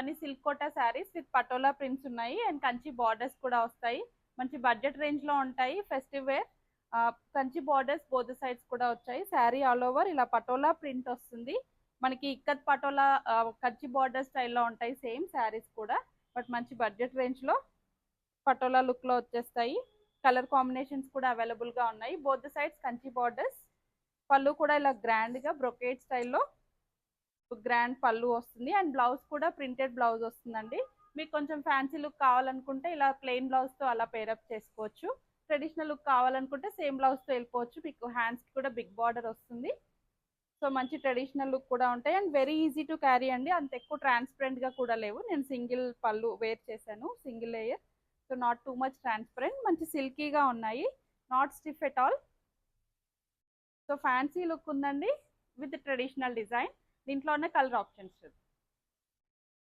అన్ని silk Kota saris with Patola prints ఉన్నాయి and Kanchi borders కూడా వస్తాయి. మంచి బడ్జెట్ రేంజ్ లో ఉంటాయి. Festive wear Kanchi borders both sides కూడా వచ్చాయి. శారీ ఆల్ ఓవర్ ఇలా పటోలా ప్రింట్ వస్తుంది. మనకి ఇక్కత్ పటోలా కంచి బార్డర్ స్టైల్లో ఉంటాయి సేమ్ శారీస్ కూడా. బట్ మంచి బడ్జెట్ రేంజ్ లో పటోలా లుక్ లో వచ్చేస్తాయి. కలర్ కాంబినేషన్స్ కూడా అవైలబుల్ గా ఉన్నాయి. Both sides Kanchi borders. పళ్ళు కూడా ఇలా గ్రాండ్ గా బ్రొకేట్ స్టైల్లో గ్రాండ్ పళ్ళు వస్తుంది అండ్ బ్లౌజ్ కూడా ప్రింటెడ్ బ్లౌజ్ వస్తుందండి. మీకు కొంచెం ఫ్యాన్సీ లుక్ కావాలనుకుంటే ఇలా ప్లెయిన్ బ్లౌజ్ తో అలా పేరప్ చేసుకోవచ్చు. ట్రెడిషనల్ లుక్ కావాలనుకుంటే సేమ్ బ్లౌజ్ తో వెళ్ళిపోవచ్చు. మీకు హ్యాండ్స్ కి కూడా బిగ్ బార్డర్ వస్తుంది. సో మంచి ట్రెడిషనల్ లుక్ కూడా ఉంటాయి and very easy to carry అండి. అంత ఎక్కువ ట్రాన్స్పరెంట్ గా కూడా లేవు. నేను సింగిల్ పళ్ళు వేర్ చేశాను, single layer. So not too much transparent, మంచి సిల్కీగా ఉన్నాయి, not stiff at all. So fancy look ఉందండి విత్ ట్రెడిషనల్ డిజైన్. దీంట్లోనే కలర్ ఆప్షన్స్.